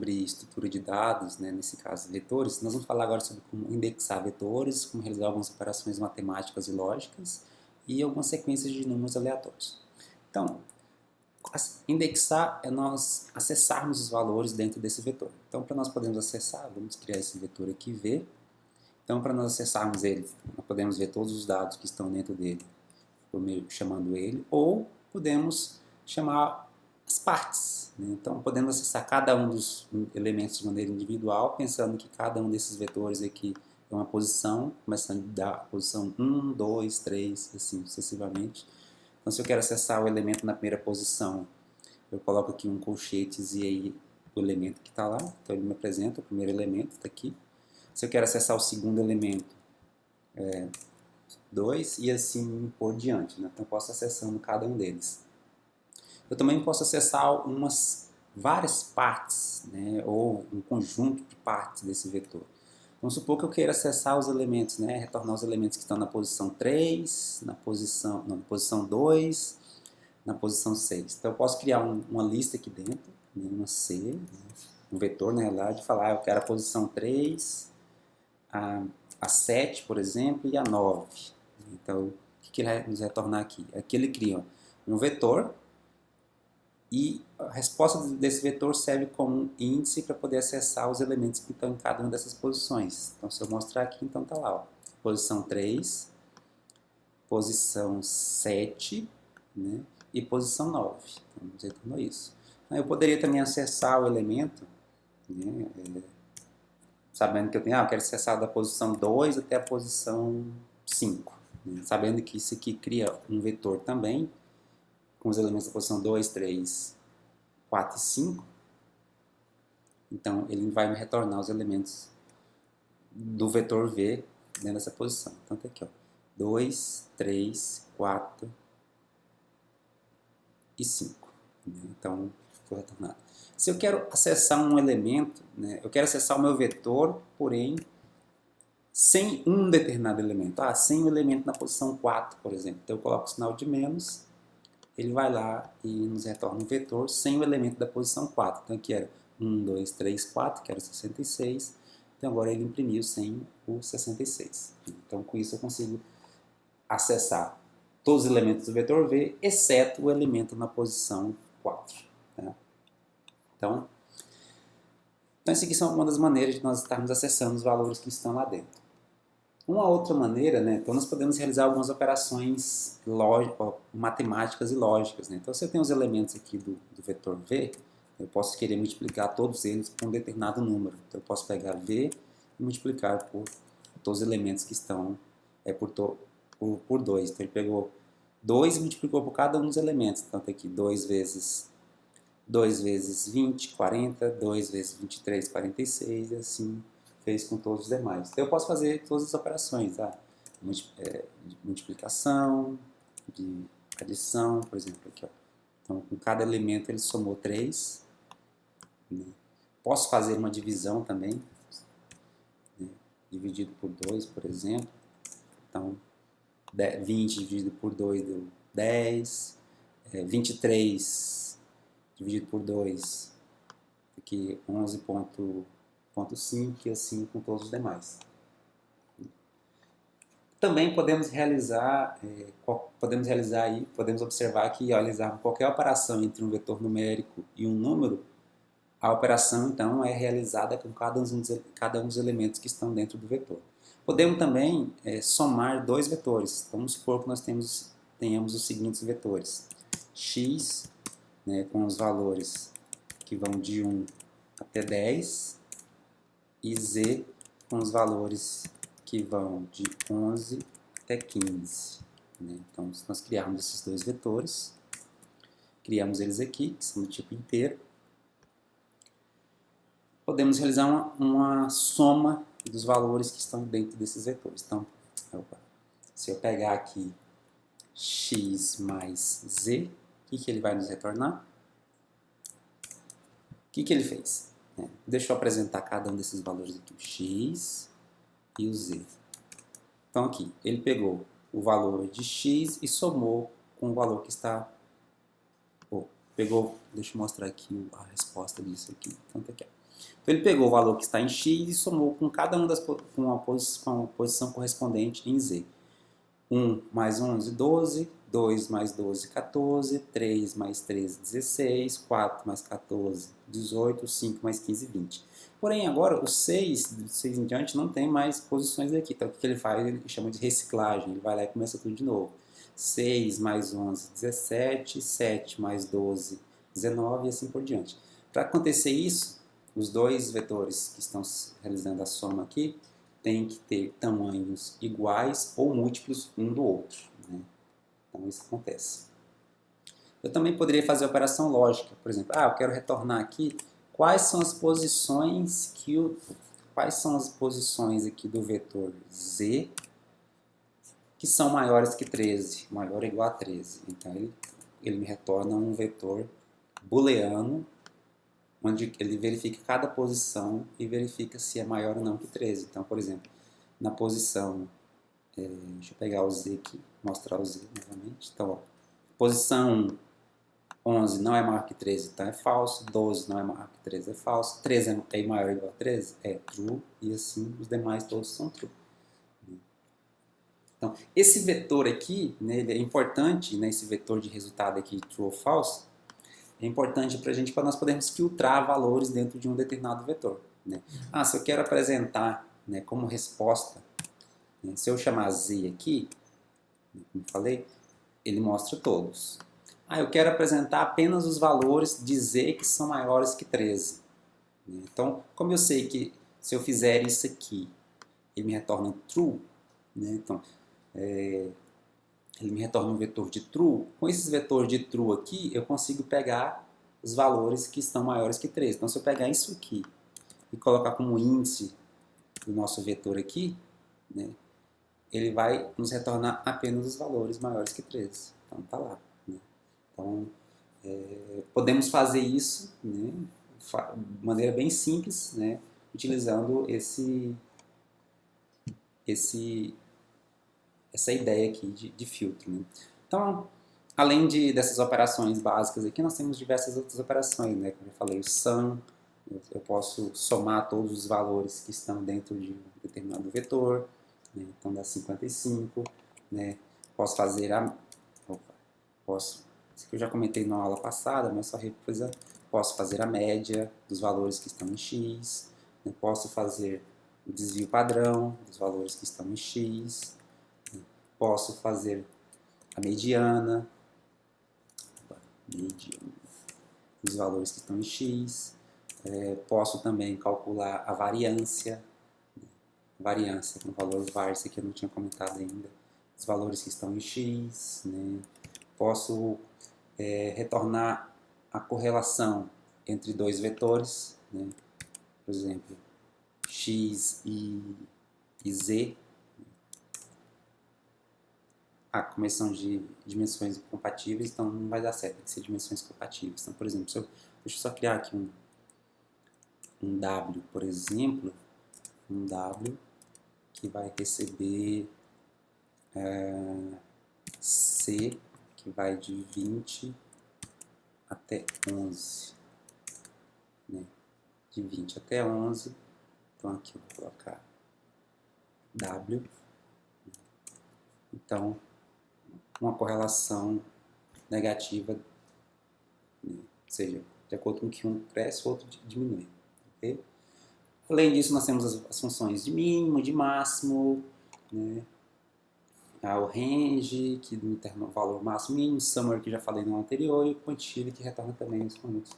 sobre estrutura de dados, né, nesse caso vetores, nós vamos falar agora sobre como indexar vetores, como realizar algumas operações matemáticas e lógicas e algumas sequências de números aleatórios. Então, indexar é nós acessarmos os valores dentro desse vetor. Então, para nós podermos acessar, vamos criar esse vetor aqui, V. Então, para nós acessarmos ele, nós podemos ver todos os dados que estão dentro dele, chamando ele, ou podemos chamar as partes, né? Então, podemos acessar cada um dos elementos de maneira individual, pensando que cada um desses vetores aqui é uma posição, começando da posição 1, 2, 3, assim sucessivamente. Então, se eu quero acessar o elemento na primeira posição, eu coloco aqui um colchetes e aí o elemento que está lá. Então, ele me apresenta o primeiro elemento, está aqui. Se eu quero acessar o segundo elemento, 2 e assim por diante, né? Então, eu posso acessando cada um deles. Eu também posso acessar várias partes, né? Ou um conjunto de partes desse vetor. Vamos supor que eu queira acessar os elementos, né? Retornar os elementos que estão na posição 3, na posição 2, na posição 6. Então, eu posso criar uma lista aqui dentro, né? Uma C, né? Um vetor, na realidade, falar, eu quero a posição 3, a 7, por exemplo, e a 9. Então, o que ele vai nos retornar aqui? Aqui ele cria um vetor e a resposta desse vetor serve como um índice para poder acessar os elementos que estão em cada uma dessas posições. Então, se eu mostrar aqui, então está lá, ó, posição 3, posição 7, né, e posição 9. Então, nos retornou isso. Eu poderia também acessar o elemento, né, sabendo que eu quero acessar da posição 2 até a posição 5. Né, sabendo que isso aqui cria um vetor também, com os elementos da posição 2, 3, 4 e 5. Então, ele vai me retornar os elementos do vetor V dentro dessa posição. Então, tá aqui, ó, 2, 3, 4 e 5. Então, foi retornado. Se eu quero acessar um elemento, né, eu quero acessar o meu vetor, porém, sem um determinado elemento. Sem o elemento na posição 4, por exemplo. Então, eu coloco o sinal de menos, ele vai lá e nos retorna um vetor sem o elemento da posição 4. Então, aqui era 1, 2, 3, 4, que era 66. Então, agora ele imprimiu sem o 66. Então, com isso eu consigo acessar todos os elementos do vetor V, exceto o elemento na posição 4. Tá? Então, essas aqui são uma das maneiras de nós estarmos acessando os valores que estão lá dentro. Uma outra maneira, né, então nós podemos realizar algumas operações matemáticas e lógicas. Né? Então, se eu tenho os elementos aqui do vetor V, eu posso querer multiplicar todos eles por um determinado número. Então, eu posso pegar V e multiplicar por todos os elementos que estão por 2. Então, ele pegou 2 e multiplicou por cada um dos elementos. Então, tem aqui 2 vezes 20, 40, 2 vezes 23, 46, e assim fez com todos os demais. Então, eu posso fazer todas as operações, de multiplicação, de adição, por exemplo, aqui, ó. Então, com cada elemento ele somou 3. Né? Posso fazer uma divisão também, né? Dividido por 2, por exemplo. Então, 20 dividido por 2 deu 10. 23 dividido por 2, aqui 11,5 e assim com todos os demais. Também podemos podemos observar que ao realizar qualquer operação entre um vetor numérico e um número, a operação então é realizada com cada um dos elementos que estão dentro do vetor. Podemos também somar dois vetores. Então, vamos supor que nós tenhamos os seguintes vetores: x, né, com os valores que vão de 1 até 10, e z com os valores que vão de 11 até 15. Né? Então, se nós criarmos esses dois vetores, criamos eles aqui, que são do tipo inteiro, podemos realizar uma soma dos valores que estão dentro desses vetores. Então, se eu pegar aqui x mais z, o que ele vai nos retornar? O que ele fez? Deixa eu apresentar cada um desses valores aqui, o x e o z. Então aqui, ele pegou o valor de x e somou com o valor que está... deixa eu mostrar aqui a resposta disso aqui. Então tá aqui, ó. Então ele pegou o valor que está em x e somou com cada uma com a posição correspondente em z. 1 mais 11, 12, 2 mais 12, 14, 3 mais 13, 16, 4 mais 14, 18, 5 mais 15, 20. Porém, agora o 6, do 6 em diante, não tem mais posições aqui. Então, o que ele faz? Ele chama de reciclagem. Ele vai lá e começa tudo de novo. 6 mais 11, 17, 7 mais 12, 19 e assim por diante. Para acontecer isso, os dois vetores que estão realizando a soma aqui tem que ter tamanhos iguais ou múltiplos um do outro, né? Então isso acontece. Eu também poderia fazer a operação lógica, por exemplo, eu quero retornar aqui quais são as posições aqui do vetor z que são maiores que 13, maior ou igual a 13. Então ele me retorna um vetor booleano onde ele verifica cada posição e verifica se é maior ou não que 13. Então, por exemplo, na posição, deixa eu pegar o z aqui, mostrar o z novamente. Então, ó, posição 11 não é maior que 13, então é falso. 12 não é maior que 13, é falso. 13 é maior ou igual a 13, é true. E assim, os demais todos são true. Então, esse vetor aqui, né, ele é importante, né, esse vetor de resultado aqui, true ou false, é importante para nós podermos filtrar valores dentro de um determinado vetor, né? Se eu quero apresentar, né, como resposta, né, se eu chamar z aqui, como falei, ele mostra todos. Eu quero apresentar apenas os valores de z que são maiores que 13. Né? Então, como eu sei que se eu fizer isso aqui, ele me retorna true, né? Então, ele me retorna um vetor de true. Com esses vetores de true aqui, eu consigo pegar os valores que estão maiores que 13. Então, se eu pegar isso aqui e colocar como índice do nosso vetor aqui, né, ele vai nos retornar apenas os valores maiores que 13. Então, tá lá. Né? Então, podemos fazer isso, né, de maneira bem simples, né, utilizando essa ideia aqui de filtro. Né? Então, além dessas operações básicas aqui, nós temos diversas outras operações, né? Como eu falei, o sum, eu posso somar todos os valores que estão dentro de um determinado vetor, né? Então dá 55, né? Posso fazer isso que eu já comentei na aula passada, mas só reprisando, posso fazer a média dos valores que estão em x, né? Posso fazer o desvio padrão dos valores que estão em x, posso fazer a mediana dos valores que estão em x. Posso também calcular a variância com o valor var, esse aqui eu não tinha comentado ainda, os valores que estão em x. Né? Posso retornar a correlação entre dois vetores, né? Por exemplo, x e z. Como são de dimensões compatíveis, então não vai dar certo, tem que ser dimensões compatíveis. Então, por exemplo, deixa eu só criar aqui um W, por exemplo, um W que vai receber C, que vai de 20 até 11. Né? De 20 até 11. Então, aqui eu vou colocar W. Então, uma correlação negativa, né? Ou seja, de acordo com que um cresce, o outro diminui. Okay? Além disso, nós temos as funções de mínimo, de máximo, né? O range, que determina o valor máximo e mínimo, summary, que já falei no anterior, e o quantile, que retorna também os conjuntos.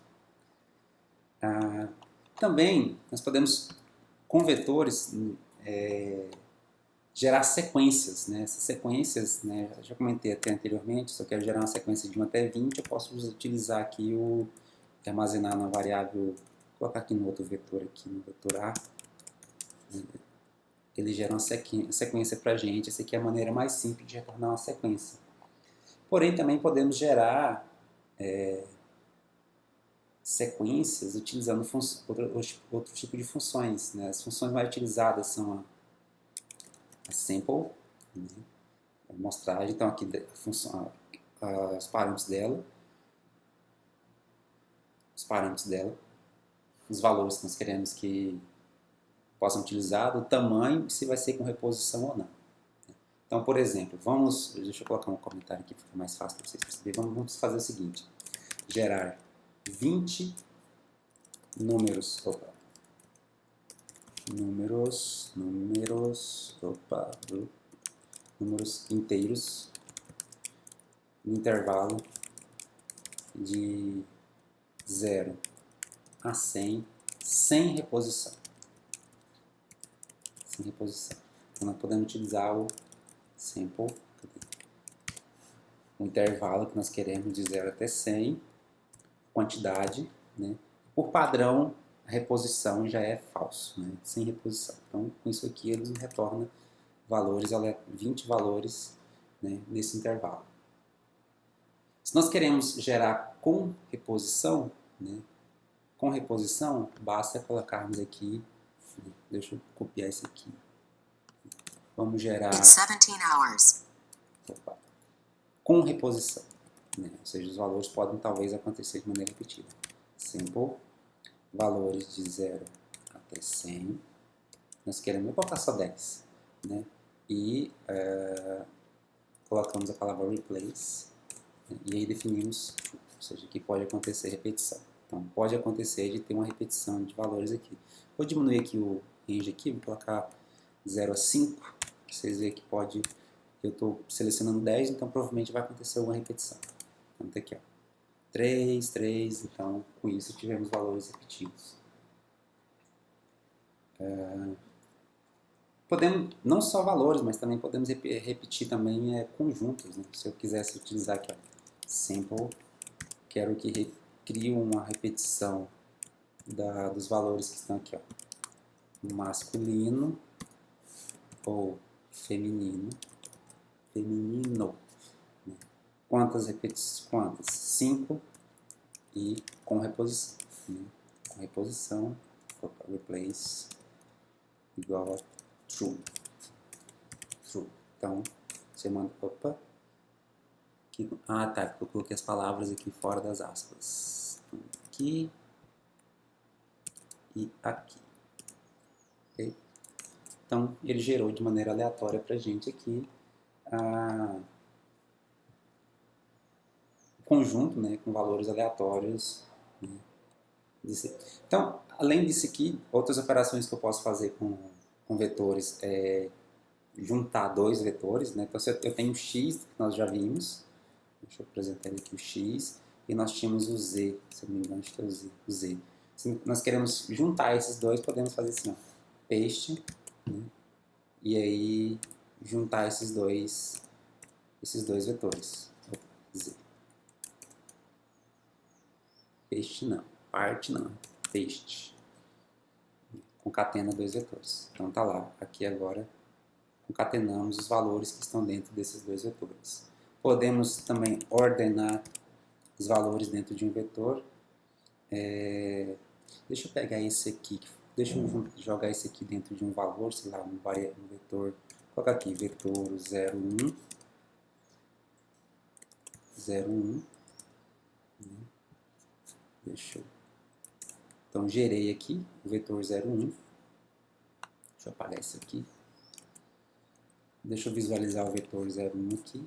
Também, nós podemos, com vetores, gerar sequências. Né? Essas sequências, né, já comentei até anteriormente, se eu quero gerar uma sequência de 1 até 20, eu posso utilizar aqui armazenar na variável, vou colocar aqui no outro vetor, aqui no vetor A, ele gera uma sequência para a gente. Essa aqui é a maneira mais simples de retornar uma sequência. Porém, também podemos gerar sequências utilizando outro tipo de funções. Né? As funções mais utilizadas são a sample, né? A amostragem, então aqui os parâmetros dela, os valores que nós queremos que possam utilizar, o tamanho, se vai ser com reposição ou não. Então, por exemplo, deixa eu colocar um comentário aqui, fica mais fácil para vocês perceberem. Vamos fazer o seguinte, gerar 20 números inteiros no intervalo de 0 a 100 sem reposição. Então, nós podemos utilizar o sample, o intervalo que nós queremos de 0 até 100, quantidade, né? Por padrão, a reposição já é falso, né? Sem reposição. Então, com isso aqui, ele nos retorna valores, 20 valores, né, nesse intervalo. Se nós queremos gerar com reposição, né, basta colocarmos aqui, deixa eu copiar isso aqui. Vamos gerar com reposição, né? Ou seja, os valores podem talvez acontecer de maneira repetida. Sample, valores de 0 até 100, nós queremos colocar só 10, né? E colocamos a palavra replace, né? E aí definimos, ou seja, que pode acontecer repetição. Então, pode acontecer de ter uma repetição de valores aqui. Vou diminuir aqui o range aqui, vou colocar 0 a 5, que vocês veem que pode... Eu estou selecionando 10, então provavelmente vai acontecer alguma repetição. Então, tá aqui, ó. 3, 3, então com isso tivemos valores repetidos. Podemos, não só valores, mas também podemos repetir também conjuntos, né? Se eu quisesse utilizar aqui, ó, sample, quero que crie uma repetição dos valores que estão aqui, ó, masculino ou feminino, né? Quantas repetições? Quantas? 5 e com reposição, né? Com reposição, replace igual a true. Então, você manda, aqui, tá, porque eu coloquei as palavras aqui fora das aspas. Então, aqui e aqui. Okay? Então, ele gerou de maneira aleatória pra gente aqui o conjunto, né, com valores aleatórios, né, então, além disso aqui, outras operações que eu posso fazer com vetores é juntar dois vetores, né? Então, se eu tenho o x, que nós já vimos, deixa eu apresentar aqui o x, e nós tínhamos o z, se eu não me engano, acho que é o z. Se nós queremos juntar esses dois, podemos fazer assim, ó, paste, né? E aí juntar esses dois vetores. Z. Paste não, part não, paste. Concatena dois vetores. Então tá lá, aqui agora concatenamos os valores que estão dentro desses dois vetores. Podemos também ordenar os valores dentro de um vetor. Deixa eu pegar esse aqui, deixa eu jogar esse aqui dentro de um valor, sei lá, um vetor, vou colocar aqui, vetor 0,1, 0,1, deixa eu, então gerei aqui o vetor 0,1, deixa eu apagar isso aqui, deixa eu visualizar o vetor 0,1 aqui,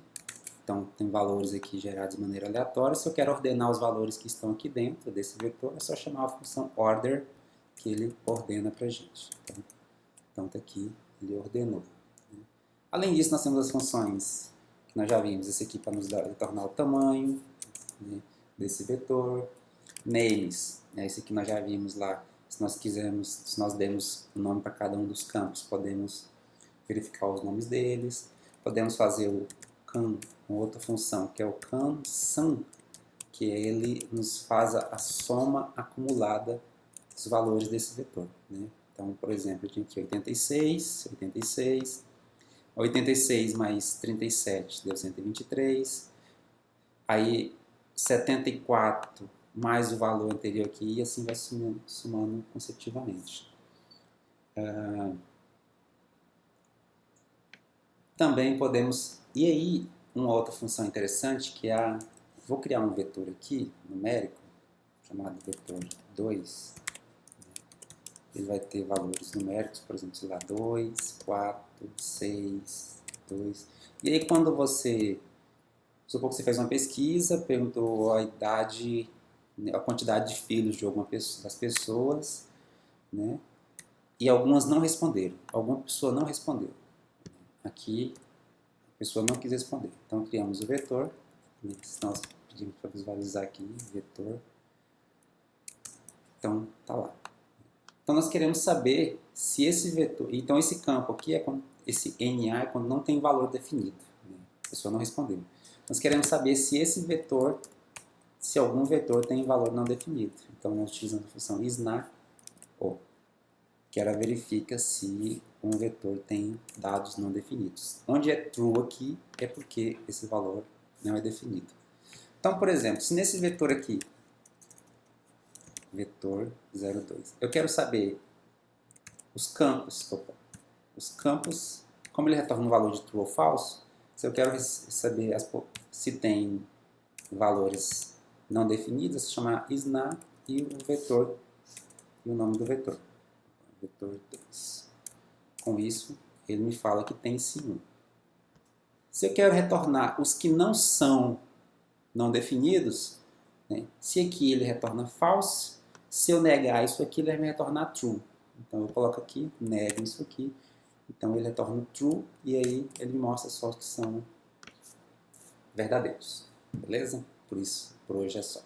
então tem valores aqui gerados de maneira aleatória, se eu quero ordenar os valores que estão aqui dentro desse vetor, é só chamar a função order, que ele ordena pra gente. Então tá aqui, ele ordenou. Além disso, nós temos as funções que nós já vimos, esse aqui para nos retornar o tamanho, né, desse vetor, names, né, esse aqui nós já vimos lá, se nós quisermos, se nós demos o nome para cada um dos campos, podemos verificar os nomes deles, podemos fazer o can, uma outra função, que é o can_sum, que ele nos faz a soma acumulada dos valores desse vetor, né? Então, por exemplo, eu tinha aqui 86, 86 mais 37 deu 123, aí 74 mais o valor anterior aqui, e assim vai somando consecutivamente. Também podemos, e aí uma outra função interessante que é vou criar um vetor aqui, numérico, chamado vetor 2, ele vai ter valores numéricos, por exemplo, sei lá, 2, 4, 6, 2. E aí quando você, supor que você fez uma pesquisa, perguntou a idade, a quantidade de filhos de alguma pessoa, das pessoas, né? E algumas não responderam. Alguma pessoa não respondeu. Aqui, a pessoa não quis responder. Então, criamos o vetor. Nós pedimos para visualizar aqui, vetor. Então, tá lá. Então, nós queremos saber se esse vetor... Então, esse campo aqui, esse NA é quando não tem valor definido. Né? A pessoa não respondeu. Nós queremos saber se esse vetor, se algum vetor tem valor não definido. Então, nós utilizamos a função isNa, que ela verifica se um vetor tem dados não definidos. Onde é true aqui é porque esse valor não é definido. Então, por exemplo, se nesse vetor aqui, vetor 02, eu quero saber os campos, como ele retorna um valor de true ou falso, se eu quero saber se tem valores não definidos, se chama isNa e o vetor e o nome do vetor. Vetor 2. Com isso, ele me fala que tem sim 1. Se eu quero retornar os que não são não definidos, né, se aqui ele retorna false, se eu negar isso aqui, ele vai me retornar true. Então eu coloco aqui, nego isso aqui, então ele retorna true e aí ele me mostra só os que são verdadeiros. Beleza? Por isso, por hoje é só.